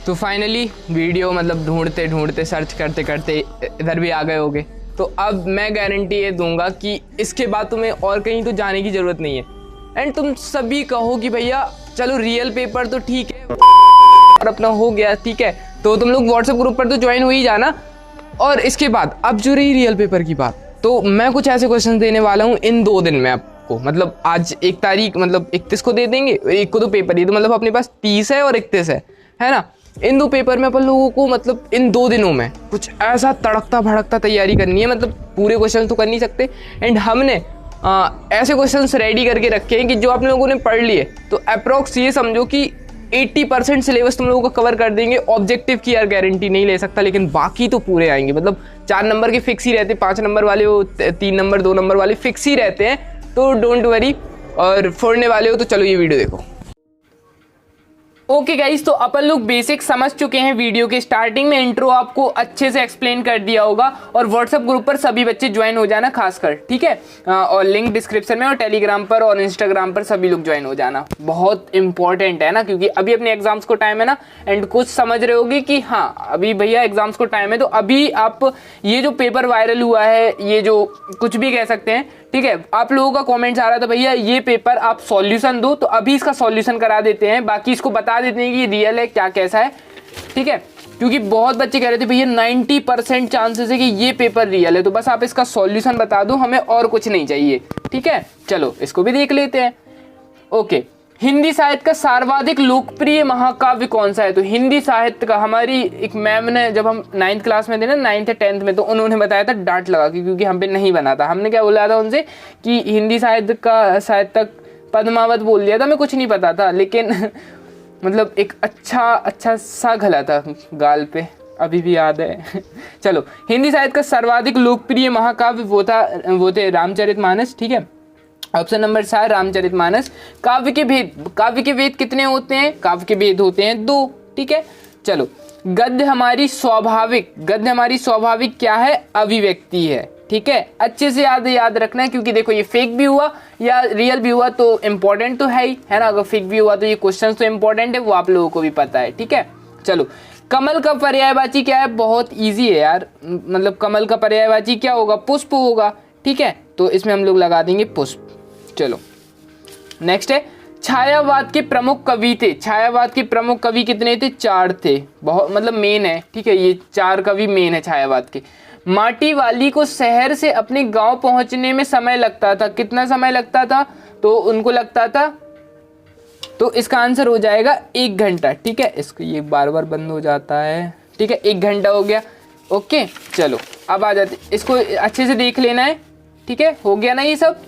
तो finally video मतलब ढूंढते ढूंढते सर्च करते करते इधर भी आ गए होगे। तो अब मैं गारंटी ये दूंगा कि इसके बाद तुम्हें और कहीं तो जाने की ज़रूरत नहीं है। एंड तुम सभी कहो कि भैया चलो रियल पेपर तो ठीक है और अपना हो गया, ठीक है, तो तुम लोग व्हाट्सएप ग्रुप पर तो ज्वाइन हो ही जाना। और इसके बाद अब जो रही रियल पेपर की बात, तो मैं कुछ ऐसे क्वेश्चन देने वाला हूँ इन 2 दिन में आपको। मतलब आज 1 तारीख मतलब 31 को दे देंगे, एक को तो पेपर ही, तो मतलब अपने पास 30 है और 31 है ना। इन 2 पेपर में अपन लोगों को मतलब इन 2 दिनों में कुछ ऐसा तड़कता भड़कता तैयारी करनी है। मतलब पूरे क्वेश्चन तो कर नहीं सकते, एंड हमने ऐसे क्वेश्चंस रेडी करके रखे हैं कि जो आप लोगों ने पढ़ लिए तो अप्रॉक्स ये समझो कि 80% सिलेबस तुम लोगों को कवर कर देंगे। ऑब्जेक्टिव की यार गारंटी नहीं ले सकता, लेकिन बाकी तो पूरे आएंगे। मतलब 4 नंबर के फिक्स ही रहते, 5 नंबर वाले हो, 3 नंबर 2 नंबर वाले फिक्स ही रहते हैं, तो डोंट वरी। और फोड़ने वाले हो तो चलो ये वीडियो देखो। ओके गाइस, तो अपन लोग बेसिक समझ चुके हैं। वीडियो के स्टार्टिंग में इंट्रो आपको अच्छे से एक्सप्लेन कर दिया होगा, और व्हाट्सएप ग्रुप पर सभी बच्चे ज्वाइन हो जाना खासकर, ठीक है। और लिंक डिस्क्रिप्शन में, और टेलीग्राम पर और इंस्टाग्राम पर सभी लोग ज्वाइन हो जाना। बहुत इंपॉर्टेंट है ना, क्योंकि अभी अपने एग्जाम्स को टाइम है ना। एंड कुछ समझ रहे होगे कि हाँ अभी भैया एग्जाम्स को टाइम है, तो अभी आप ये जो पेपर वायरल हुआ है, ये जो कुछ भी कह सकते हैं, ठीक है, आप लोगों का कमेंट्स आ रहा था भैया ये पेपर आप सॉल्यूशन दो, तो अभी इसका सॉल्यूशन करा देते हैं। बाकी इसको बता देते हैं कि ये रियल है क्या कैसा है, ठीक है, क्योंकि बहुत बच्चे कह रहे थे भैया 90% चांसेस है कि ये पेपर रियल है, तो बस आप इसका सॉल्यूशन बता दो, हमें और कुछ नहीं चाहिए, ठीक है। चलो इसको भी देख लेते हैं। ओके, हिंदी साहित्य का सर्वाधिक लोकप्रिय महाकाव्य कौन सा है? तो हिंदी साहित्य का हमारी एक मैम ने, जब हम 9th क्लास में थे ना, 9th या 10th में, तो उन्होंने बताया था डांट लगा के, क्योंकि हम पे नहीं बना था। हमने क्या बोला था उनसे कि हिंदी साहित्य का साहित्यक पद्मावत बोल दिया था, हमें कुछ नहीं पता था, लेकिन मतलब एक अच्छा सा गला था गाल पे, अभी भी याद है। चलो, हिंदी साहित्य का सर्वाधिक लोकप्रिय महाकाव्य वो थे रामचरितमानस, ठीक है। Option number 4 Ramcharitmanas. काव्य के भेद कितने होते हैं? काव्य के भेद होते हैं 2, ठीक है। चलो, गद्य हमारी स्वाभाविक क्या है? अभिव्यक्ति है, ठीक है। अच्छे से याद रखना है, क्योंकि देखो ये फेक भी हुआ या रियल भी हुआ तो इम्पोर्टेंट तो है ही, है ना। अगर फेक भी हुआ तो ये क्वेश्चन तो इम्पोर्टेंट है, वो आप लोगों को भी पता है, ठीक है। चलो, कमल का पर्यायवाची क्या है? बहुत ईजी है यार, मतलब कमल का पर्यायवाची क्या होगा? पुष्प होगा, ठीक है। तो इसमें हम लोग लगा देंगे पुष्प। चलो, नेक्स्ट है छायावाद के प्रमुख कवि थे। छायावाद के प्रमुख कवि कितने थे? 4 थे, बहुत मतलब मेन है, ठीक है। ये 4 कवि मेन है छायावाद के। माटी वाली को शहर से अपने गांव पहुंचने में समय लगता था, कितना समय लगता था? तो उनको लगता था, तो इसका आंसर हो जाएगा 1 घंटा, ठीक है। इसको ये बार बार बंद हो जाता है, ठीक है, 1 घंटा हो गया। ओके, चलो अब आ जाते, इसको अच्छे से देख लेना है, ठीक है, हो गया ना ये सब।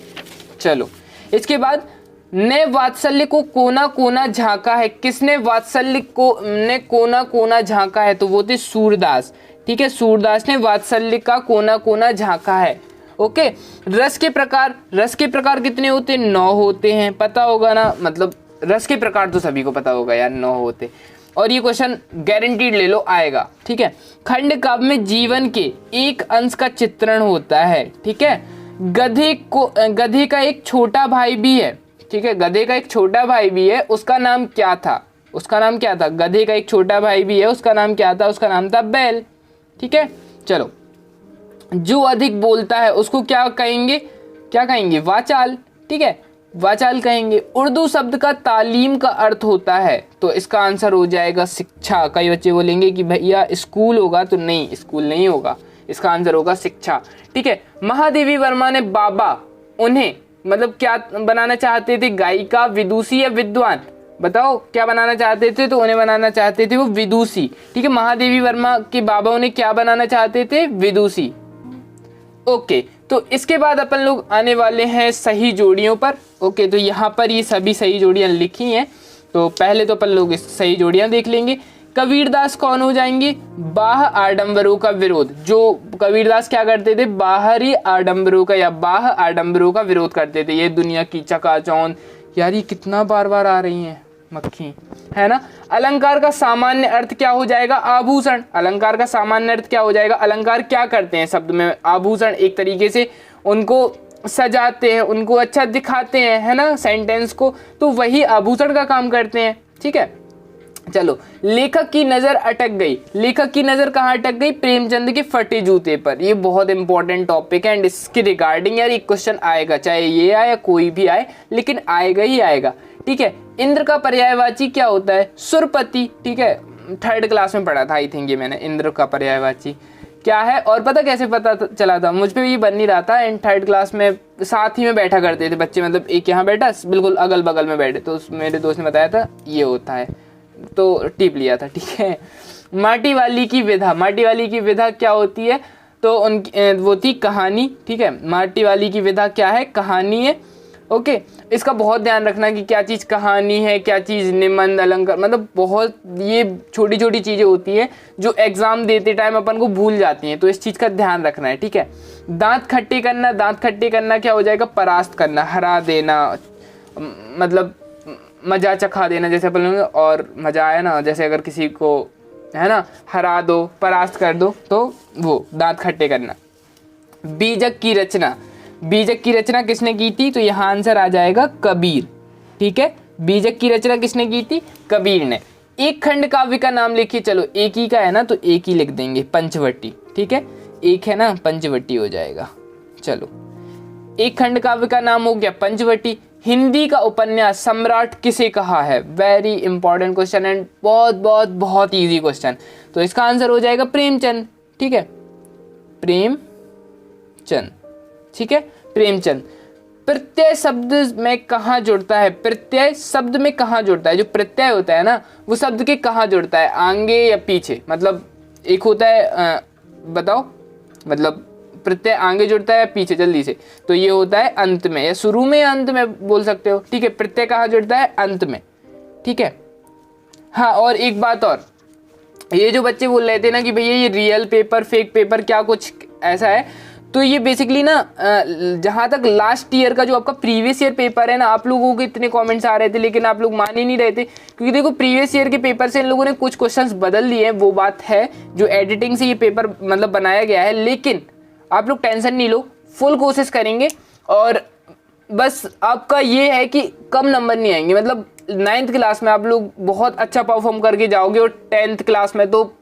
चलो, इसके बाद ने वात्सल्य को कोना कोना झांका है। किसने वात्सल्य को ने कोना कोना झांका है? तो वो थे सूरदास, ठीक है। सूरदास ने वात्सल्य का कोना कोना झांका है। ओके, रस के प्रकार कितने होते हैं? 9 होते हैं, पता होगा ना। मतलब रस के प्रकार तो सभी को पता होगा यार, 9 होते। और ये क्वेश्चन गारंटीड ले लो आएगा, ठीक है। खंड काव्य में जीवन के एक अंश का चित्रण होता है, ठीक है। गधे का एक छोटा भाई भी है, ठीक है। गधे का एक छोटा भाई भी है, उसका नाम क्या था? गधे का एक छोटा भाई भी है, उसका नाम क्या था? उसका नाम था बैल, ठीक है। चलो, जो अधिक बोलता है उसको क्या कहेंगे? वाचाल, ठीक है, वाचाल कहेंगे। उर्दू शब्द का तालीम का अर्थ होता है, तो इसका आंसर हो जाएगा शिक्षा। कई बच्चे बोलेंगे कि भैया स्कूल होगा, तो नहीं, स्कूल नहीं होगा, इसका आंसर होगा शिक्षा, ठीक है। महादेवी वर्मा ने बाबा उन्हें मतलब क्या बनाना चाहते थे? गायिका, विदुषी या विद्वान? बताओ क्या बनाना चाहते थे? तो उन्हें बनाना चाहते थे वो विदुषी, ठीक है। महादेवी वर्मा के बाबा उन्हें क्या बनाना चाहते थे? विदुषी। ओके, तो इसके बाद अपन लोग आने वाले हैं सही जोड़ियों पर। ओके, तो यहाँ पर ये सभी सही जोड़ियाँ लिखी हैं, तो पहले तो अपन लोग इस सही जोड़ियाँ देख लेंगे। कबीरदास कौन हो जाएंगे? बाह्य आडंबरों का विरोध। जो कबीरदास क्या करते थे? बाहरी आडंबरों का या बाह्य आडंबरों का विरोध करते थे। ये दुनिया की चकाचौंध, यार ये कितना बार बार आ रही हैं मक्खी, है ना। अलंकार का सामान्य अर्थ क्या हो जाएगा? आभूषण। अलंकार का सामान्य अर्थ क्या हो जाएगा? अलंकार क्या करते हैं शब्द में? आभूषण, एक तरीके से उनको सजाते हैं, उनको अच्छा दिखाते हैं, है ना, सेंटेंस को, तो वही आभूषण का काम करते हैं, ठीक है। चलो, लेखक की नजर अटक गई। लेखक की नजर कहाँ अटक गई? प्रेमचंद के फटे जूते पर। ये बहुत इंपॉर्टेंट टॉपिक है एंड इसके रिगार्डिंग यार एक क्वेश्चन आएगा, चाहे ये आए या कोई भी आए, लेकिन आएगा ही आएगा। ठीक है, इंद्र का पर्यायवाची क्या होता है? सुरपति। ठीक है, 3rd क्लास में पढ़ा था आई थिंक ये मैंने, इंद्र का पर्यायवाची क्या है। और पता कैसे पता चला था? मुझ पे ये बन नहीं रहा था एंड 3rd क्लास में साथ ही में बैठा करते थे बच्चे, मतलब एक यहाँ बैठा बिल्कुल अगल बगल में बैठे, तो मेरे दोस्त ने बताया था ये होता है, तो टिप लिया था। ठीक है, माटी वाली की विधा। माटी वाली की विधा क्या होती है? तो उनकी वो थी कहानी। ठीक है, माटी वाली की विधा क्या है? कहानी है। ओके, इसका बहुत ध्यान रखना कि क्या चीज़ कहानी है, क्या चीज़ निबंध अलंकार, मतलब बहुत ये छोटी छोटी चीज़ें होती हैं जो एग्जाम देते टाइम अपन को भूल जाती हैं, तो इस चीज़ का ध्यान रखना है। ठीक है, दांत खट्टे करना। दांत खट्टे करना क्या हो जाएगा? परास्त करना, हरा देना, मतलब मजा चखा देना, जैसे अपन लोग, और मजा आया ना, जैसे अगर किसी को है ना हरा दो, परास्त कर दो, तो वो दांत खट्टे करना। बीजक की रचना। बीजक की रचना किसने की थी? तो यहाँ आंसर आ जाएगा कबीर। ठीक है, बीजक की रचना किसने की थी? कबीर ने। एक खंड काव्य का नाम लिखिए। चलो, एक ही का है ना, तो एक ही लिख देंगे, पंचवटी। ठीक है, एक है ना, पंचवटी हो जाएगा। चलो, एक खंड काव्य का नाम हो गया पंचवटी। हिंदी का उपन्यास सम्राट किसे कहा है? वेरी इंपॉर्टेंट क्वेश्चन एंड बहुत बहुत बहुत इजी क्वेश्चन। तो इसका आंसर हो जाएगा प्रेमचंद। ठीक है, प्रेमचंद। ठीक है, प्रेमचंद। प्रत्यय शब्द में कहाँ जुड़ता है? प्रत्यय शब्द में कहाँ जुड़ता है? जो प्रत्यय होता है ना, वो शब्द के कहाँ जुड़ता है? आगे या पीछे? मतलब एक होता है बताओ, मतलब प्रत्यय आगे जुड़ता है या पीछे? जल्दी से। तो ये होता है अंत में, या शुरू में या अंत में बोल सकते हो। ठीक है, प्रत्यय कहाँ जुड़ता है? अंत में। ठीक है, हाँ, और एक बात और, ये जो बच्चे बोल रहे थे ना कि भैया ये रियल पेपर फेक पेपर क्या कुछ ऐसा है, तो ये बेसिकली ना जहाँ तक लास्ट ईयर का जो आपका प्रीवियस ईयर पेपर है ना, आप लोगों के इतने कमेंट्स आ रहे थे लेकिन आप लोग मान ही नहीं रहे थे, क्योंकि देखो प्रीवियस ईयर के पेपर से इन लोगों ने कुछ क्वेश्चंस बदल दिए हैं, वो बात है, जो एडिटिंग से ये पेपर मतलब बनाया गया है। लेकिन आप लोग टेंशन नहीं लो, फुल कोशिश करेंगे, और बस आपका ये है कि कम नंबर नहीं आएंगे, मतलब 9th क्लास में आप लोग बहुत अच्छा परफॉर्म करके जाओगे, और 10th क्लास में तो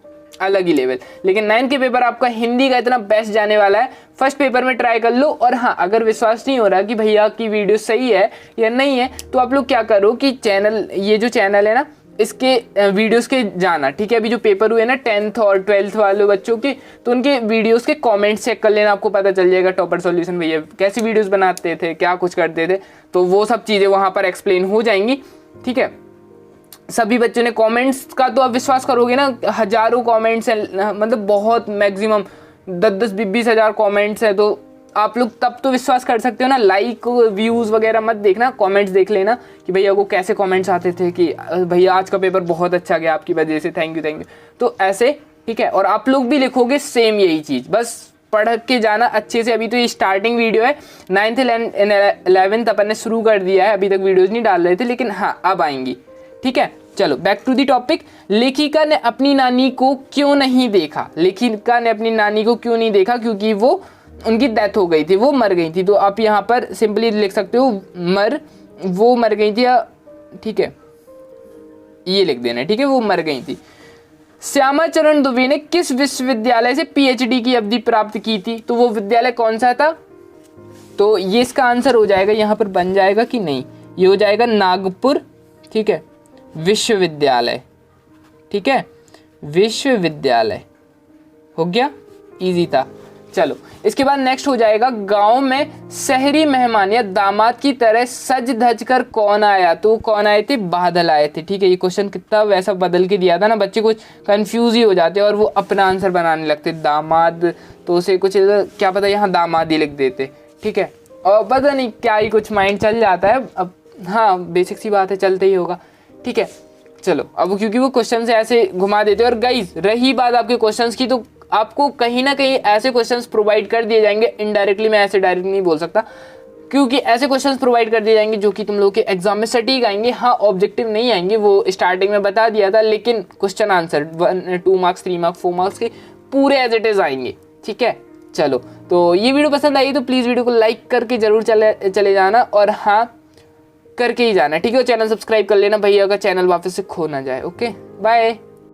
अलग ही लेवल। लेकिन 9th के पेपर आपका हिंदी का इतना बेस्ट जाने वाला है, फर्स्ट पेपर में ट्राई कर लो। और हाँ, अगर विश्वास नहीं हो रहा कि भैया की वीडियो सही है या नहीं है, तो आप लोग क्या करो कि चैनल, ये जो चैनल है ना, इसके वीडियोस के जाना। ठीक है, अभी जो पेपर हुए ना 10th और 12th वाले बच्चों के, तो उनके वीडियोस के कमेंट्स चेक कर लेना, आपको पता चल जाएगा टॉपर सॉल्यूशन भैया कैसी वीडियोस बनाते थे, क्या कुछ करते थे, तो वो सब चीज़ें वहाँ पर एक्सप्लेन हो जाएंगी। ठीक है, सभी बच्चों ने कमेंट्स का तो आप विश्वास करोगे ना, हजारों कमेंट्स हैं, मतलब बहुत मैक्सिमम 10-10 20-20 हज़ार कमेंट्स है, तो आप लोग तब तो विश्वास कर सकते हो ना। लाइक व्यूज़ वगैरह मत देखना, कमेंट्स देख लेना कि भैया को कैसे कमेंट्स आते थे कि भैया आज का पेपर बहुत अच्छा गया आपकी वजह से, थैंक यू। तो ऐसे, ठीक है, और आप लोग भी लिखोगे सेम यही चीज़, बस पढ़ के जाना अच्छे से। अभी तो ये स्टार्टिंग वीडियो है, 9th 11th अपन ने शुरू कर दिया है, अभी तक वीडियोज़ नहीं डाल रहे थे, लेकिन हाँ अब आएंगी। ठीक है, चलो बैक टू दी टॉपिक। लेखिका ने अपनी नानी को क्यों नहीं देखा? लेखिका ने अपनी नानी को क्यों नहीं देखा? क्योंकि वो उनकी डेथ हो गई थी, वो मर गई थी। तो आप यहाँ पर सिंपली लिख सकते हो वो मर गई थी, या ठीक है ये लिख देना। ठीक है, वो मर गई थी। श्यामा चरण दुबे ने किस विश्वविद्यालय से पीएचडी की अवधि प्राप्त की थी? तो वो विद्यालय कौन सा था? तो ये इसका आंसर हो जाएगा, यहाँ पर बन जाएगा कि नहीं, ये हो जाएगा नागपुर। ठीक है, विश्वविद्यालय। ठीक है, विश्वविद्यालय हो गया, इजी था। चलो इसके बाद नेक्स्ट हो जाएगा, गांव में शहरी मेहमान या दामाद की तरह सज धज कर कौन आया? तो कौन आए थे? बादल आए थे। ठीक है, ये क्वेश्चन कितना वैसा बदल के दिया था ना, बच्चे कुछ कंफ्यूज ही हो जाते और वो अपना आंसर बनाने लगते। दामाद, तो उसे कुछ क्या पता यहाँ दामाद ही लिख देते। ठीक है, और पता नहीं क्या ही कुछ माइंड चल जाता है। अब हाँ, बेसिक सी बात है, चलते ही होगा। ठीक है, चलो अब क्योंकि वो क्वेश्चन से ऐसे घुमा देते हैं। और गाइस रही बात आपके क्वेश्चंस की, तो आपको कहीं ना कहीं ऐसे क्वेश्चंस प्रोवाइड कर दिए जाएंगे इनडायरेक्टली, मैं ऐसे डायरेक्ट नहीं बोल सकता, क्योंकि ऐसे क्वेश्चंस प्रोवाइड कर दिए जाएंगे जो कि तुम लोगों के एग्जाम में सटीक आएंगे। हाँ, ऑब्जेक्टिव नहीं आएंगे, वो स्टार्टिंग में बता दिया था, लेकिन question answer 1 2 marks 3 marks 4 marks के पूरे एज इट इज आएंगे। ठीक है, चलो तो ये वीडियो पसंद आई तो प्लीज़ वीडियो को लाइक करके जरूर चले जाना। और हाँ, करके ही जाना है, ठीक है। चैनल सब्सक्राइब कर लेना भैया का, चैनल वापस से खो ना जाए। Okay bye.